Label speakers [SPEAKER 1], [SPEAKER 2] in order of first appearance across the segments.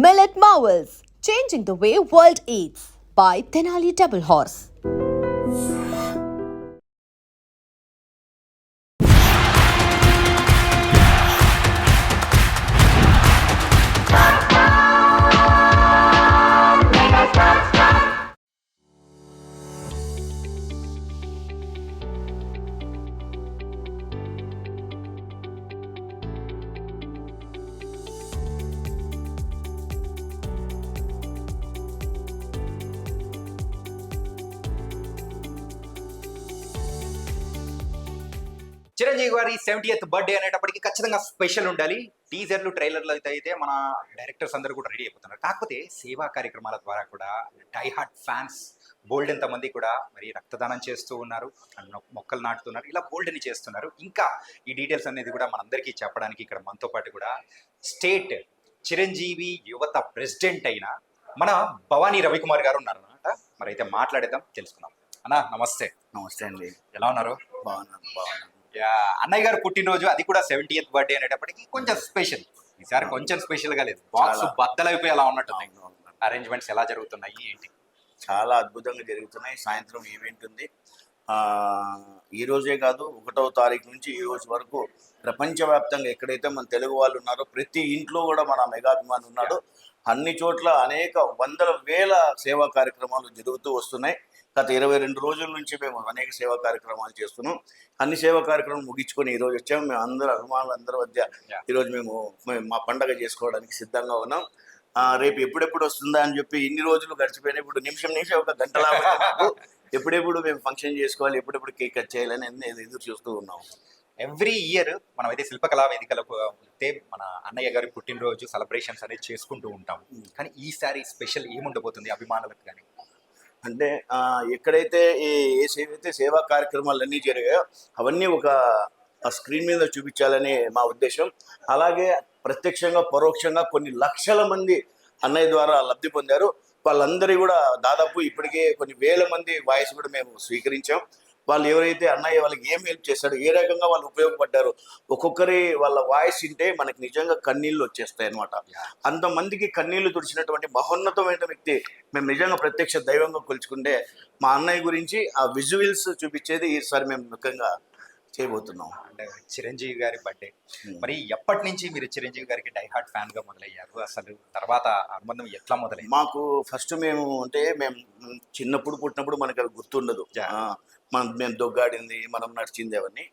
[SPEAKER 1] Millet Marvels, changing the way world eats by Tenali Double Horse.
[SPEAKER 2] Chiranjeevi గారి 70th birthday అనేటప్పటికి ఖచ్చితంగా special ఉండాలి. టీజర్లు ట్రైలర్లు అయితే మన డైరెక్టర్స్ అందరూ కూడా రెడీ అయిపోతున్నారు. కాకపోతే సేవా కార్యక్రమాల ద్వారా కూడా డై హార్ట్ ఫ్యాన్స్ బోల్డ్ ఎంతమంది కూడా మరి రక్తదానం చేస్తూ ఉన్నారు, మొక్కలు నాటుతున్నారు, ఇలా బోల్డ్ని చేస్తున్నారు. ఇంకా ఈ డీటెయిల్స్ అనేది కూడా మనందరికీ చెప్పడానికి ఇక్కడ మనతో పాటు కూడా స్టేట్ చిరంజీవి యువత ప్రెసిడెంట్ అయిన మన భవానీ రవికుమార్ గారు ఉన్నారు అన్నమాట. మరి అయితే మాట్లాడేద్దాం, తెలుసుకుందాం. అన్నా నమస్తే.
[SPEAKER 3] నమస్తే అండి.
[SPEAKER 2] ఎలా ఉన్నారు?
[SPEAKER 3] బాగున్నాను.
[SPEAKER 2] అన్నయ్య గారు పుట్టినరోజు, అది కూడా 70th బర్త్డే అనేటప్పటికి కొంచెం స్పెషల్. ఈసారి కొంచెం స్పెషల్ గా లేదు, బాక్స్ బద్దలైపోయి అలా ఉన్నట్టున్నాయి. అరేంజ్మెంట్స్ ఎలా జరుగుతున్నాయి ఏంటి?
[SPEAKER 3] చాలా అద్భుతంగా జరుగుతున్నాయి. సాయంత్రం ఈవెంట్ ఉంది. ఈ రోజే కాదు, 1వ తారీఖు నుంచి ఈ రోజు వరకు ప్రపంచవ్యాప్తంగా ఎక్కడైతే మన తెలుగు వాళ్ళు ఉన్నారో ప్రతి ఇంట్లో కూడా మన మెగాభిమాని ఉన్నాడు. అన్ని చోట్ల అనేక వందల వేల సేవా కార్యక్రమాలు జరుగుతూ వస్తున్నాయి. గత 22 రోజుల నుంచి మేము అనేక సేవా కార్యక్రమాలు చేస్తున్నాం. అన్ని సేవా కార్యక్రమాలు ముగించుకొని ఈరోజు వచ్చాము. మేము అందరూ అభిమానులు అందరి మధ్య ఈరోజు మేము మా పండగ చేసుకోవడానికి సిద్ధంగా ఉన్నాం. రేపు ఎప్పుడెప్పుడు వస్తుందా అని చెప్పి ఇన్ని రోజులు గడిచిపోయినాయి. ఇప్పుడు నిమిషం ఒక గంటలా ఎప్పుడెప్పుడు మేము ఫంక్షన్ చేసుకోవాలి, ఎప్పుడెప్పుడు కేక్ కట్ చేయాలని ఎదురు చూస్తూ ఉన్నాం.
[SPEAKER 2] ఎవ్రీ ఇయర్ మనం అయితే శిల్పకళా వేదికలకు అయితే మన అన్నయ్య గారి పుట్టినరోజు సెలబ్రేషన్స్ అనేది చేసుకుంటూ ఉంటాం. కానీ ఈసారి స్పెషల్ ఏముండబోతుంది అభిమానులకు? కానీ
[SPEAKER 3] అంటే ఎక్కడైతే ఏవైతే సేవా కార్యక్రమాలు అన్నీ జరిగాయో అవన్నీ ఒక స్క్రీన్ మీద చూపించాలని మా ఉద్దేశం. అలాగే ప్రత్యక్షంగా పరోక్షంగా కొన్ని లక్షల మంది అన్నయ్య ద్వారా లబ్ధి పొందారు. వాళ్ళందరూ కూడా దాదాపు ఇప్పటికే కొన్ని వేల మంది వాయిస్ కూడా మేము స్వీకరించాం. వాళ్ళు ఎవరైతే అన్నయ్య వాళ్ళకి ఏం హెల్ప్ చేశాడు, ఏ రకంగా వాళ్ళు ఉపయోగపడ్డారు, ఒక్కొక్కరి వాళ్ళ వాయిస్ వింటే మనకి నిజంగా కన్నీళ్ళు వచ్చేస్తాయి అనమాట. అంతమందికి కన్నీళ్లు తుడిచినటువంటి మహోన్నతమైన వ్యక్తి మేము నిజంగా ప్రత్యక్ష దైవంగా కొలుచుకుంటే మా అన్నయ్య గురించి ఆ విజువల్స్ చూపించేది ఈసారి మేము ముఖ్యంగా చేయబోతున్నాం.
[SPEAKER 2] అంటే చిరంజీవి గారి బర్త్డే, మరి ఎప్పటి నుంచి మీరు చిరంజీవి గారికి డై హార్ట్ ఫ్యాన్ గా మొదలయ్యారు? అసలు తర్వాత అనుబంధం ఎట్లా మొదలైంది?
[SPEAKER 3] మాకు ఫస్ట్ మేము చిన్నప్పుడు పుట్టినప్పుడు మనకి అవి గుర్తుండదు. మేము దొగ్గాడింది, మనం నడిచింది అవన్నీ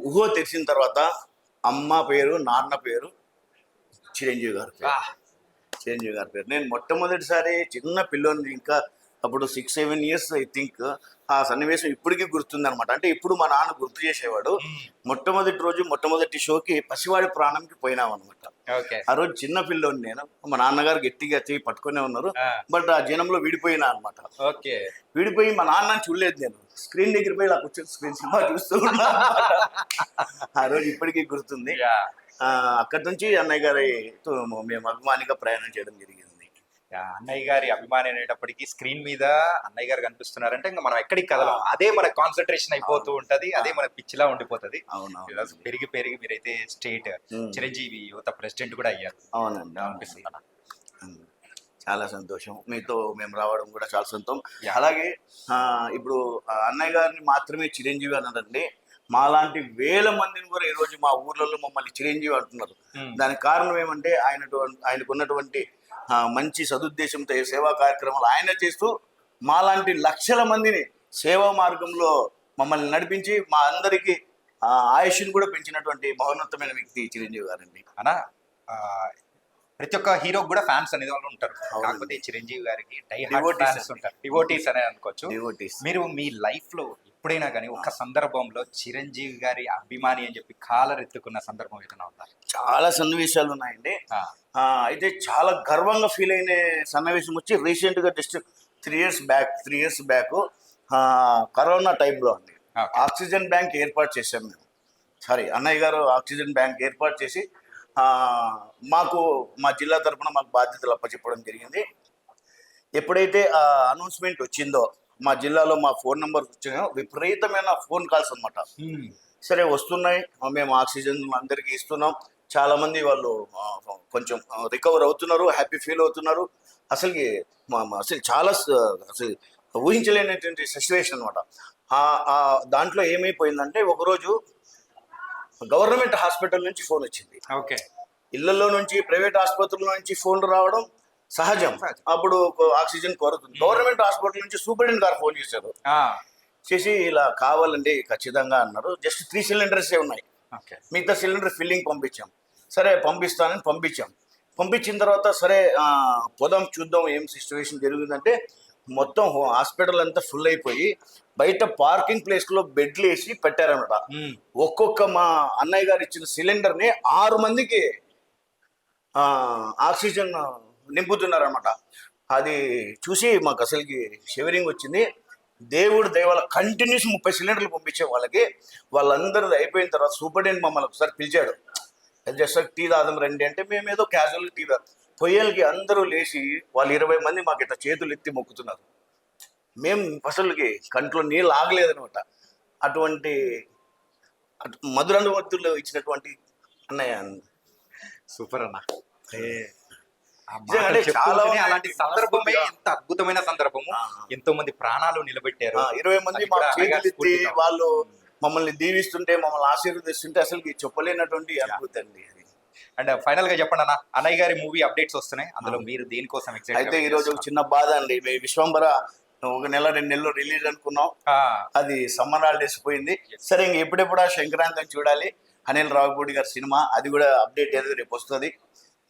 [SPEAKER 3] ఊహ తెరిచిన తర్వాత అమ్మ పేరు, నాన్న పేరు, చిరంజీవి గారి పేరు. నేను మొట్టమొదటిసారి చిన్న పిల్లోని, ఇంకా అప్పుడు 6-7 years ఐ థింక్. ఆ సన్నివేశం ఇప్పటికీ గుర్తుంది అనమాట. అంటే ఇప్పుడు మా నాన్న గుర్తు చేసేవాడు. మొట్టమొదటి రోజు మొట్టమొదటి షోకి పసివాడి ప్రాణంకి పోయినాం అనమాట. ఆ రోజు చిన్న పిల్లోని నేను, మా నాన్నగారు గట్టిగా చెయ్యి పట్టుకునే ఉన్నారు. బట్ ఆ జనంలో విడిపోయినా అనమాట. విడిపోయి మా నాన్న చూడలేదు. నేను స్క్రీన్ దగ్గర పోయి ఇలా కూర్చొని స్క్రీన్ సినిమా చూస్తూ ఉన్నా. ఆ రోజు ఇప్పటికీ గుర్తుంది. అక్కడి నుంచి అన్నయ్య గారితో మేము అభిమానిగా ప్రయాణం చేయడం జరిగింది.
[SPEAKER 2] అన్నయ్య గారి అభిమాని అనేటప్పటికీ స్క్రీన్ మీద అన్నయ్య గారు కనిపిస్తున్నారంటే ఇంకా మనం ఎక్కడికి కదలం, అదే మన కాన్సన్ట్రేషన్ అయిపోతూ ఉంటది, అదే మన పిచ్చిలా ఉండిపోతుంది. పెరిగి మీరైతే స్టేట్ చిరంజీవి యువత ప్రెసిడెంట్ కూడా అయ్యారు.
[SPEAKER 3] అవునండి, అనిపిస్తుంది. చాలా సంతోషం, మీతో మేము రావడం కూడా చాలా సంతోషం. అలాగే ఇప్పుడు అన్నయ్య గారిని మాత్రమే చిరంజీవి అన్నారండి, మాలాంటి వేల మందిని కూడా ఈరోజు మా ఊర్లలో మమ్మల్ని చిరంజీవి అంటున్నారు. దానికి కారణం ఏమంటే ఆయనకున్నటువంటి మంచి సదుద్దేశంతో సేవా కార్యక్రమాలు ఆయన చేస్తూ మాలాంటి లక్షల మందిని సేవా మార్గంలో మమ్మల్ని నడిపించి మా అందరికీ ఆయుష్ని కూడా పెంచినటువంటి మహోన్నతమైన వ్యక్తి చిరంజీవి గారండి.
[SPEAKER 2] అనా ప్రతి ఒక్క హీరో కూడా ఫ్యాన్స్ అనేది వాళ్ళు ఉంటారు. కాకపోతే చిరంజీవి గారికి డై హార్ట్ ఫ్యాన్స్ ఉంటారు, డివోటీస్ అనే అనుకోవచ్చు. మీరు మీ లైఫ్ లో ఎప్పుడైనా కానీ ఒక సందర్భంలో చిరంజీవి గారి అభిమాని అని చెప్పి కాలర్ ఎత్తుకున్న సందర్భం ఏదైనా ఉందా?
[SPEAKER 3] చాలా సన్నివేశాలు ఉన్నాయండి. అయితే చాలా గర్వంగా ఫీల్ అయిన సన్నివేశం వచ్చి రీసెంట్గా జస్ట్ 3 years బ్యాక్ కరోనా టైంలో అండి. ఆక్సిజన్ బ్యాంక్ ఏర్పాటు చేశాం మేము. అన్నయ్య గారు ఆక్సిజన్ బ్యాంక్ ఏర్పాటు చేసి మాకు మా జిల్లా తరఫున మాకు బాధ్యతలు అప్పచెప్పడం జరిగింది. ఎప్పుడైతే ఆ అనౌన్స్మెంట్ వచ్చిందో మా జిల్లాలో మా ఫోన్ నెంబర్ వచ్చినాయో విపరీతమైన ఫోన్ కాల్స్ అనమాట. సరే వస్తున్నాయి, మేము ఆక్సిజన్ అందరికీ ఇస్తున్నాం, చాలామంది వాళ్ళు కొంచెం రికవర్ అవుతున్నారు, హ్యాపీ ఫీల్ అవుతున్నారు. అసలుకి అసలు చాలా అసలు ఊహించలేనటువంటి సిచ్యువేషన్ అనమాట. దాంట్లో ఏమైపోయిందంటే ఒకరోజు గవర్నమెంట్ హాస్పిటల్ నుంచి ఫోన్ వచ్చింది.
[SPEAKER 2] ఓకే.
[SPEAKER 3] ఇళ్లలో నుంచి ప్రైవేట్ ఆసుపత్రుల నుంచి ఫోన్లు రావడం సహజం. అప్పుడు ఆక్సిజన్ కొరతుంది. గవర్నమెంట్ హాస్పిటల్ నుంచి సూపరింటెండెంట్ గారు ఫోన్ చేశారు. చేసి ఇలా కావాలండి ఖచ్చితంగా అన్నారు. జస్ట్ 3 సిలిండర్సే ఉన్నాయి, మిగతా సిలిండర్ ఫిల్లింగ్ పంపించాం. సరే పంపిస్తానని పంపించాం. పంపించిన తర్వాత సరే పోదాం చూద్దాం ఏం సిచ్యువేషన్ జరిగిందంటే మొత్తం హాస్పిటల్ అంతా ఫుల్ అయిపోయి బయట పార్కింగ్ ప్లేస్లో బెడ్లు వేసి పెట్టారనమాట. ఒక్కొక్క మా అన్నయ్య గారు ఇచ్చిన సిలిండర్ని 6 మందికి ఆక్సిజన్ నింపుతున్నారనమాట. అది చూసి మాకు అసలుకి షివరింగ్ వచ్చింది. దేవుడు దయవల్ల కంటిన్యూస్ 30 సిలిండర్లు పంపించే వాళ్ళందరూ అయిపోయిన తర్వాత సూపరింటెండెంట్ మమ్మల్ని ఒకసారి పిలిచాడు. జస్ట్ టీ తాదం రండి అంటే మేమేదో క్యాజువల్ టీ పొయ్యలకి అందరూ లేచి వాళ్ళు 20 మంది మాకు ఇట్లా చేతులు ఎత్తి మొక్కుతున్నారు. మేము అసలుకి కంట్లో నీళ్ళు ఆగలేదనమాట. అటువంటి మధురానుభూతులు ఇచ్చినటువంటి అన్నయ్య.
[SPEAKER 2] సూపర్ అన్న.
[SPEAKER 3] చాలా
[SPEAKER 2] అలాంటి సందర్భమే ఎంత అద్భుతమైన సందర్భము. ఎంతో మంది ప్రాణాలు నిలబెట్టారు.
[SPEAKER 3] 20 మంది మా చేతులు ఎత్తి వాళ్ళు మమ్మల్ని దీవిస్తుంటే, మమ్మల్ని ఆశీర్వదిస్తుంటే అసలు చెప్పలేనటువంటి అనుభూతి అండి.
[SPEAKER 2] అండ్ ఫైనల్ గా చెప్పండి అన్న, అన్నయ్య గారి మూవీ అప్డేట్స్ వస్తున్నాయి, అందులో మీరు దేనికోసం ఎక్సైట్?
[SPEAKER 3] అయితే ఈ రోజు ఒక చిన్న బాధ అండి. విశ్వంబర 1 నెల 2 నెలలు రిలీజ్ అనుకున్నాం, అది సమ్మర్ హాలిడేస్ పోయింది. సరే ఇంక ఎప్పుడెప్పుడు సంక్రాంతిని చూడాలి. అనిల్ రావిపూడి గారి సినిమా, అది కూడా అప్డేట్ ఏదో రేపు వస్తుంది.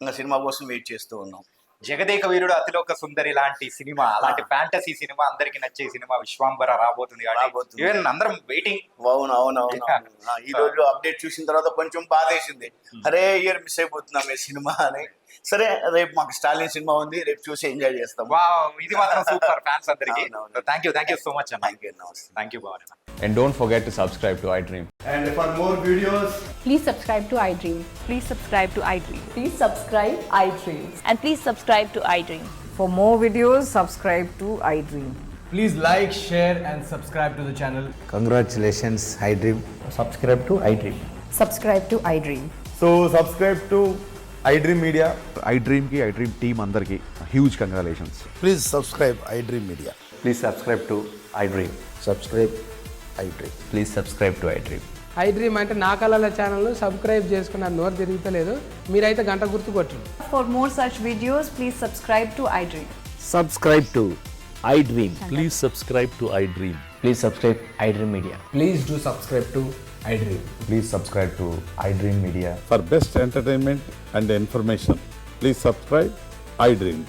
[SPEAKER 3] ఇంకా సినిమా కోసం వెయిట్ చేస్తూ ఉన్నాం.
[SPEAKER 2] జగదేక వీరుడు అతిలోక సుందరి లాంటి సినిమా, అలాంటి ఫ్యాంటసీ సినిమా, అందరికి నచ్చే సినిమా విశ్వాంబర రాబోతుంది. ఈవెన్ అందరం వెయిటింగ్.
[SPEAKER 3] అవునవునవును. ఈ రోజు అప్డేట్ చూసిన తర్వాత కొంచెం బాధేసింది. అరే ఇయర్ మిస్ అయిపోతున్నాం ఈ సినిమా అని. సరే రేపు మాకు స్టాలిన్ సినిమా ఉంది, రేపు చూసి ఎంజాయ్ చేస్తాం.
[SPEAKER 2] ఇది మాత్రం సూపర్ ఫ్యాన్స్ అందరికి. థ్యాంక్ యూ సో మచ్ అన్న. థ్యాంక్ యూ బాగా.
[SPEAKER 4] And don't forget to subscribe to iDream.
[SPEAKER 5] And for more videos,
[SPEAKER 6] please subscribe to iDream.
[SPEAKER 7] Please subscribe to iDream.
[SPEAKER 1] Please subscribe iDream.
[SPEAKER 7] And please subscribe to iDream.
[SPEAKER 6] For more videos, subscribe to iDream.
[SPEAKER 5] please like, share and subscribe to the channel.
[SPEAKER 8] Congratulations, iDream. Subscribe to iDream.
[SPEAKER 6] Subscribe to iDream.
[SPEAKER 5] So subscribe to iDream Media.
[SPEAKER 9] iDream ki iDream team andarki huge congratulations.
[SPEAKER 8] Please subscribe iDream Media.
[SPEAKER 4] Please subscribe to iDream.
[SPEAKER 8] Subscribe iDream.
[SPEAKER 4] Please subscribe to iDream.
[SPEAKER 10] iDream అంటే నా కళల channel subscribe చేసుకున్న నోరు తిరుగుతలేదు, మీరైతే గంట గుర్తు కొట్టండి.
[SPEAKER 6] For more such videos, please subscribe to iDream.
[SPEAKER 8] Subscribe to iDream.
[SPEAKER 11] Please subscribe to iDream.
[SPEAKER 4] Please subscribe iDream Media.
[SPEAKER 10] Please do subscribe to iDream.
[SPEAKER 4] Please subscribe to iDream Media.
[SPEAKER 9] For best entertainment and information, please subscribe iDream.